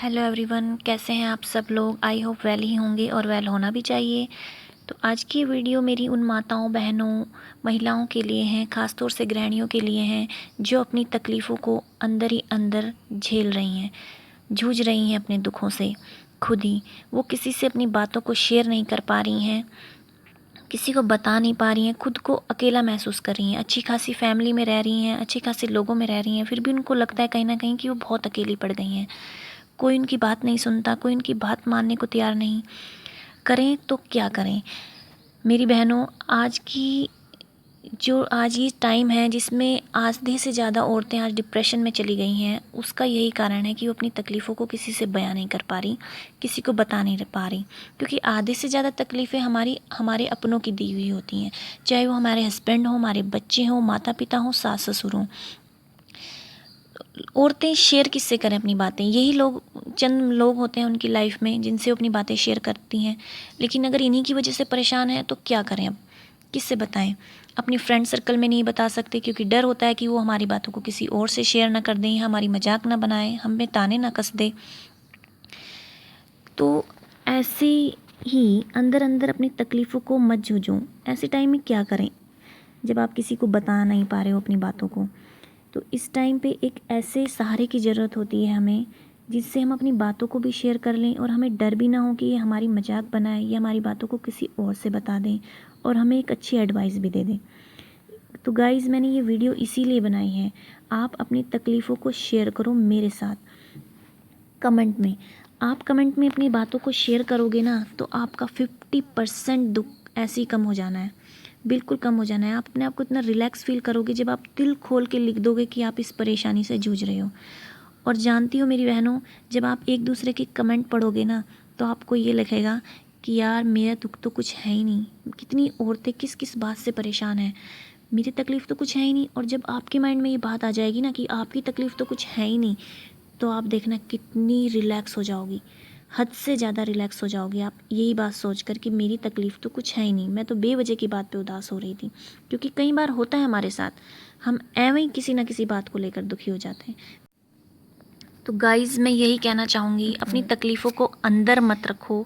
Hello everyone, कैसे हैं आप सब लोग। आई होप वेल ही होंगे और वेल होना भी चाहिए। तो आज की वीडियो मेरी उन माताओं, बहनों, महिलाओं के लिए हैं, ख़ास तौर से गृहिणियों के लिए हैं जो अपनी तकलीफ़ों को अंदर ही अंदर झेल रही हैं, जूझ रही हैं अपने दुखों से खुद ही। वो किसी से अपनी बातों को शेयर नहीं कर पा रही हैं, किसी को बता नहीं पा रही हैं, खुद को अकेला महसूस कर रही हैं। अच्छी खासी फैमिली में रह रही हैं, अच्छे खासे लोगों में रह रही हैं, फिर भी उनको लगता है कहीं ना कहीं कि वो बहुत अकेली पड़ गई हैं। कोई उनकी बात नहीं सुनता, कोई उनकी बात मानने को तैयार नहीं। करें तो क्या करें मेरी बहनों। आज ये टाइम है जिसमें आधे से ज़्यादा औरतें आज डिप्रेशन में चली गई हैं। उसका यही कारण है कि वो अपनी तकलीफ़ों को किसी से बयां नहीं कर पा रही, किसी को बता नहीं पा रही। क्योंकि आधे से ज़्यादा तकलीफ़ें हमारे अपनों की दी हुई होती हैं, चाहे वो हमारे हस्बैंड हो, हमारे बच्चे हों, माता पिता हों, सास ससुर हों। औरतें शेयर किससे करें अपनी बातें। यही लोग, चंद लोग होते हैं उनकी लाइफ में जिनसे वो अपनी बातें शेयर करती हैं। लेकिन अगर इन्हीं की वजह से परेशान है तो क्या करें अब, किससे बताएं। अपनी फ्रेंड सर्कल में नहीं बता सकते क्योंकि डर होता है कि वो हमारी बातों को किसी और से शेयर ना कर दें, हमारी मजाक ना बनाएं, हम में ताने ना कस दे। तो ऐसे ही अंदर अंदर अपनी तकलीफ़ों को मत जूझो। ऐसे टाइम में क्या करें जब आप किसी को बता नहीं पा रहे हो अपनी बातों को। तो इस टाइम पे एक ऐसे सहारे की ज़रूरत होती है हमें, जिससे हम अपनी बातों को भी शेयर कर लें और हमें डर भी ना हो कि ये हमारी मजाक बनाए या हमारी बातों को किसी और से बता दें और हमें एक अच्छी एडवाइस भी दे दें। तो गाइज़, मैंने ये वीडियो इसीलिए बनाई है। आप अपनी तकलीफ़ों को शेयर करो मेरे साथ कमेंट में। आप कमेंट में अपनी बातों को शेयर करोगे ना तो आपका 50% दुख ऐसे ही कम हो जाना है, बिल्कुल कम हो जाना है। आप अपने आप को इतना रिलैक्स फील करोगे जब आप दिल खोल के लिख दोगे कि आप इस परेशानी से जूझ रहे हो। और जानती हो मेरी बहनों, जब आप एक दूसरे के कमेंट पढ़ोगे ना तो आपको ये लगेगा कि यार मेरा दुख तो कुछ है ही नहीं। कितनी औरतें किस किस बात से परेशान हैं, मेरी तकलीफ़ तो कुछ है ही नहीं। और जब आपके माइंड में ये बात आ जाएगी ना कि आपकी तकलीफ़ तो कुछ है ही नहीं, तो आप देखना कितनी रिलैक्स हो जाओगी, हद से ज़्यादा रिलैक्स हो जाओगी आप यही बात सोचकर कि मेरी तकलीफ़ तो कुछ है ही नहीं, मैं तो बेवजह की बात पे उदास हो रही थी। क्योंकि कई बार होता है हमारे साथ, हम एवं ही किसी ना किसी बात को लेकर दुखी हो जाते हैं। तो गाइज़, मैं यही कहना चाहूँगी, अपनी तकलीफ़ों को अंदर मत रखो,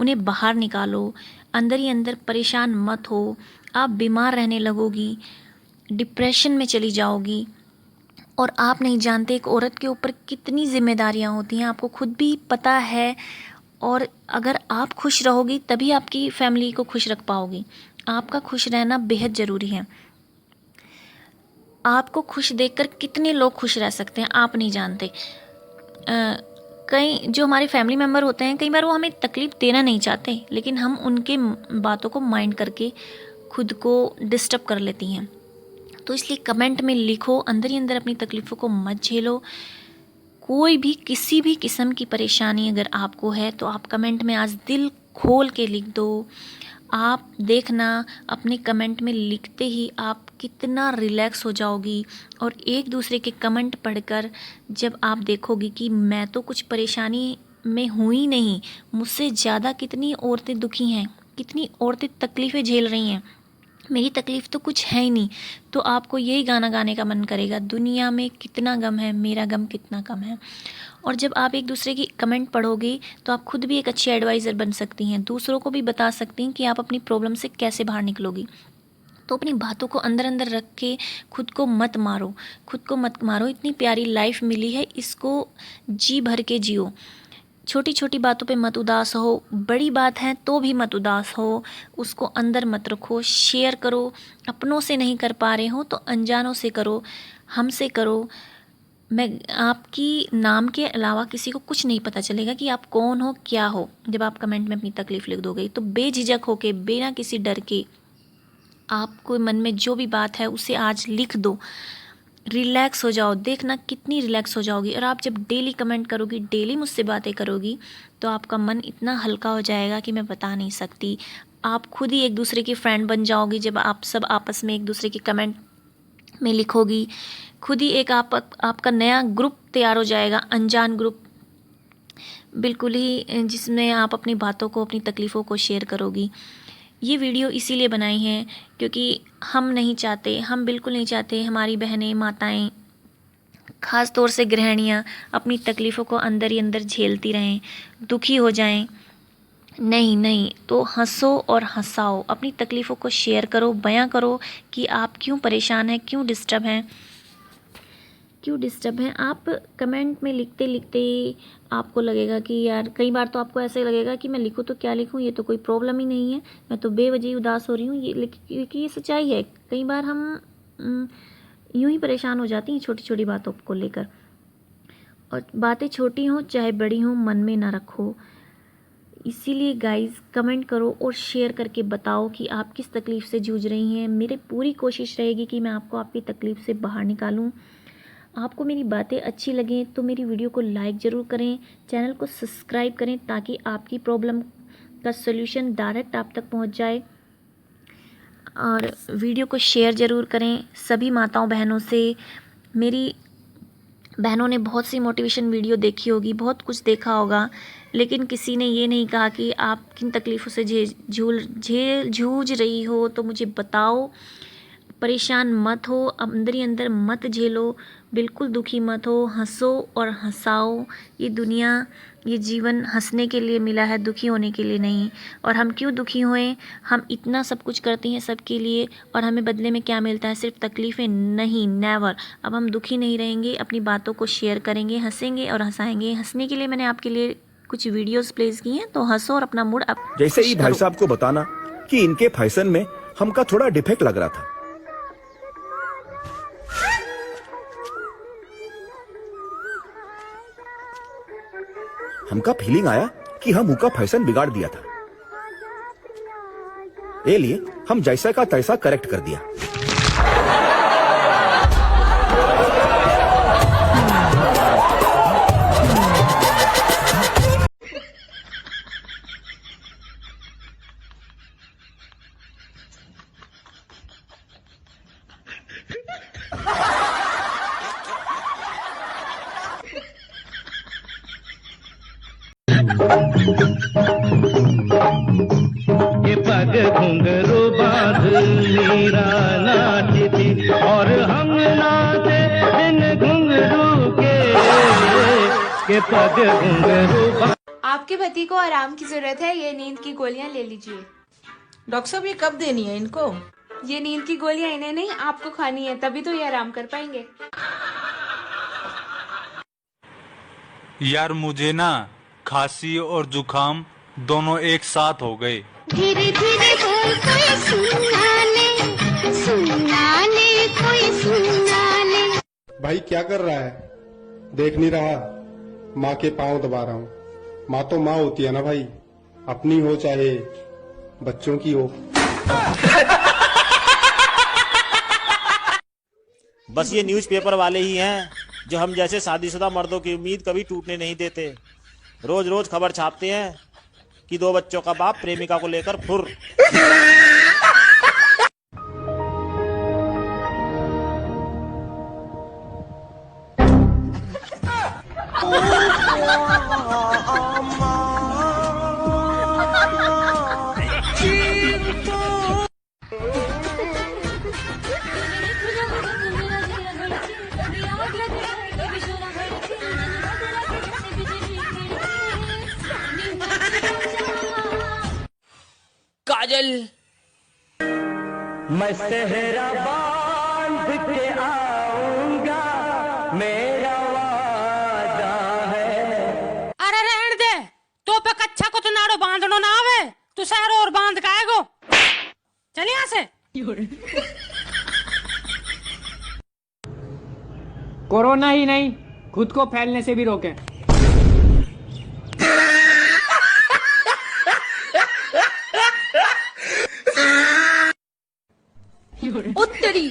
उन्हें बाहर निकालो। अंदर ही अंदर परेशान मत हो, आप बीमार रहने लगोगी, डिप्रेशन में चली जाओगी। और आप नहीं जानते एक औरत के ऊपर कितनी जिम्मेदारियां होती हैं, आपको खुद भी पता है। और अगर आप खुश रहोगी तभी आपकी फैमिली को खुश रख पाओगी। आपका खुश रहना बेहद ज़रूरी है। आपको खुश देखकर कितने लोग खुश रह सकते हैं आप नहीं जानते। कई जो हमारे फैमिली मेम्बर होते हैं, कई बार वो हमें तकलीफ़ देना नहीं चाहते, लेकिन हम उनके बातों को माइंड करके खुद को डिस्टर्ब कर लेती हैं। तो इसलिए कमेंट में लिखो, अंदर ही अंदर अपनी तकलीफ़ों को मत झेलो। कोई भी किसी भी किस्म की परेशानी अगर आपको है तो आप कमेंट में आज दिल खोल के लिख दो। आप देखना, अपने कमेंट में लिखते ही आप कितना रिलैक्स हो जाओगी। और एक दूसरे के कमेंट पढ़कर जब आप देखोगी कि मैं तो कुछ परेशानी में हूँ ही नहीं, मुझसे ज़्यादा कितनी औरतें दुखी हैं, कितनी औरतें तकलीफ़ें झेल रही हैं, मेरी तकलीफ़ तो कुछ है ही नहीं, तो आपको यही गाना गाने का मन करेगा, दुनिया में कितना गम है, मेरा गम कितना कम है। और जब आप एक दूसरे की कमेंट पढ़ोगे तो आप खुद भी एक अच्छी एडवाइज़र बन सकती हैं, दूसरों को भी बता सकती हैं कि आप अपनी प्रॉब्लम से कैसे बाहर निकलोगी। तो अपनी बातों को अंदर अंदर रख के खुद को मत मारो, खुद को मत मारो। इतनी प्यारी लाइफ मिली है, इसको जी भर के जियो। छोटी छोटी बातों पे मत उदास हो, बड़ी बात है तो भी मत उदास हो, उसको अंदर मत रखो, शेयर करो। अपनों से नहीं कर पा रहे हो तो अनजानों से करो, हमसे करो। मैं आपकी नाम के अलावा किसी को कुछ नहीं पता चलेगा कि आप कौन हो, क्या हो। जब आप कमेंट में अपनी तकलीफ़ लिख दोगे तो बेझिझक होके, बिना किसी डर के, आपको मन में जो भी बात है उसे आज लिख दो, रिलैक्स हो जाओ। देखना कितनी रिलैक्स हो जाओगी। और आप जब डेली कमेंट करोगी, डेली मुझसे बातें करोगी, तो आपका मन इतना हल्का हो जाएगा कि मैं बता नहीं सकती। आप खुद ही एक दूसरे की फ्रेंड बन जाओगी जब आप सब आपस में एक दूसरे के कमेंट में लिखोगी। खुद ही एक आपका नया ग्रुप तैयार हो जाएगा, अनजान ग्रुप बिल्कुल ही, जिसमें आप अपनी बातों को, अपनी तकलीफ़ों को शेयर करोगी। ये वीडियो इसीलिए बनाई है क्योंकि हम नहीं चाहते, हम बिल्कुल नहीं चाहते हमारी बहनें, माताएं ख़ास तौर से गृहिणियाँ अपनी तकलीफ़ों को अंदर ही अंदर झेलती रहें, दुखी हो जाएं, नहीं नहीं, तो हंसो और हंसाओ, अपनी तकलीफ़ों को शेयर करो, बयां करो कि आप क्यों परेशान हैं, क्यों डिस्टर्ब हैं। आप कमेंट में लिखते लिखते आपको लगेगा कि यार, कई बार तो आपको ऐसे लगेगा कि मैं लिखूँ तो क्या लिखूँ, ये तो कोई प्रॉब्लम ही नहीं है, मैं तो बेवजह ही उदास हो रही हूँ, क्योंकि ये सच्चाई है। कई बार हम यूं ही परेशान हो जाती हैं छोटी छोटी बातों को लेकर। और बातें छोटी हों चाहे बड़ी हों, मन में ना रखो। इसीलिए गाइस, कमेंट करो और शेयर करके बताओ कि आप किस तकलीफ़ से जूझ रही हैं। मेरी पूरी कोशिश रहेगी कि मैं आपको आपकी तकलीफ़ से बाहर निकालूं। आपको मेरी बातें अच्छी लगें तो मेरी वीडियो को लाइक ज़रूर करें, चैनल को सब्सक्राइब करें ताकि आपकी प्रॉब्लम का सॉल्यूशन डायरेक्ट आप तक पहुंच जाए। और वीडियो को शेयर ज़रूर करें सभी माताओं बहनों से। मेरी बहनों ने बहुत सी मोटिवेशन वीडियो देखी होगी, बहुत कुछ देखा होगा, लेकिन किसी ने ये नहीं कहा कि आप किन तकलीफ़ों से जूझ रही हो, तो मुझे बताओ। परेशान मत हो, अंदर ही अंदर मत झेलो, बिल्कुल दुखी मत हो, हंसो और हंसाओ। ये दुनिया, ये जीवन हंसने के लिए मिला है, दुखी होने के लिए नहीं। और हम क्यों दुखी हुए? हम इतना सब कुछ करते हैं सबके लिए और हमें बदले में क्या मिलता है? सिर्फ तकलीफ़ें। नहीं, नेवर। अब हम दुखी नहीं रहेंगे, अपनी बातों को शेयर करेंगे, हंसेंगे और हंसाएंगे। हंसने के लिए मैंने आपके लिए कुछ वीडियोस प्लेस की हैं, तो हंसो और अपना मूड अप जैसे ही भाई साहब को बताना कि इनके फैशन में हमका थोड़ा डिफेक्ट लग रहा था। हमका फीलिंग आया कि हम उनका फैशन बिगाड़ दिया था, ये लिए हम जैसा का तैसा करेक्ट कर दिया। ये पग घुंघरू बांध मीरा नाचती और हम नाचे बिन घुंघरू के पग घुंघरू। आपके पति को आराम की जरूरत है, ये नींद की गोलियां ले लीजिए। डॉक्टर साहब, ये कब देनी है इनको? ये नींद की गोलियां इन्हें नहीं, आपको खानी है, तभी तो ये आराम कर पाएंगे। यार, मुझे ना खांसी और जुकाम दोनों एक साथ हो गए। धीरे धीरे बोल, कोई सुनना ले। भाई क्या कर रहा है? देख नहीं रहा? माँ के पांव दबा रहा हूँ। माँ तो माँ होती है ना भाई, अपनी हो चाहे बच्चों की हो। बस ये न्यूज़पेपर वाले ही हैं जो हम जैसे शादीशुदा मर्दों की उम्मीद कभी टूटने नहीं देते। रोज रोज खबर छापते हैं कि 2 बच्चों का बाप प्रेमिका को लेकर फुर। काजल, मैं सेहरा बांध के आऊंगा, मेरा वादा है। अरे रहने दे, तो पे कच्चा को तो नाड़ो बांधनो ना आवे, तू सहरो और बांध काएगो। चल यहाँ से। कोरोना ही नहीं, खुद को फैलने से भी रोकें। उत्तरी,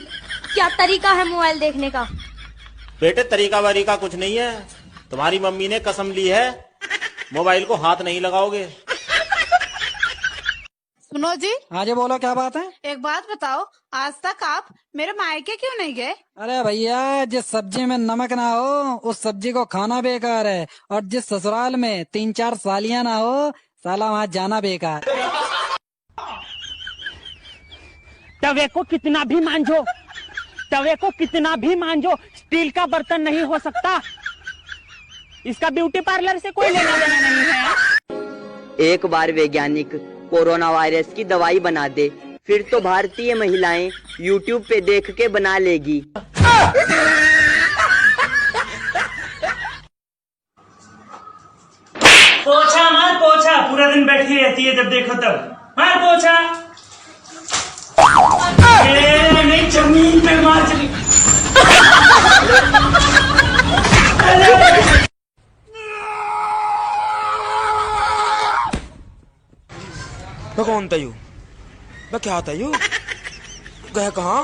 क्या तरीका है मोबाइल देखने का? बेटे, तरीका वरीका कुछ नहीं है। तुम्हारी मम्मी ने कसम ली है मोबाइल को हाथ नहीं लगाओगे। सुनो जी। हाँ जी, बोलो, क्या बात है? एक बात बताओ, आज तक आप मेरे मायके क्यों नहीं गए? अरे भैया, जिस सब्जी में नमक ना हो उस सब्जी को खाना बेकार है, और जिस ससुराल में 3-4 सालियां ना हो, साला वहाँ जाना बेकार। तवे को कितना भी मांझो, स्टील का बर्तन नहीं हो सकता, इसका ब्यूटी पार्लर से कोई लेना देना नहीं है। एक बार वैज्ञानिक कोरोना वायरस की दवाई बना दे, फिर तो भारतीय महिलाएं यूट्यूब पे देख के बना लेगी। पोछा मार पोछा, पूरा दिन बैठी रहती है, जब देखो तब मार पोछा। नहीं जमीन पे मार चली। मैं कौन था यू? मैं क्या था यू? गया कहाँ?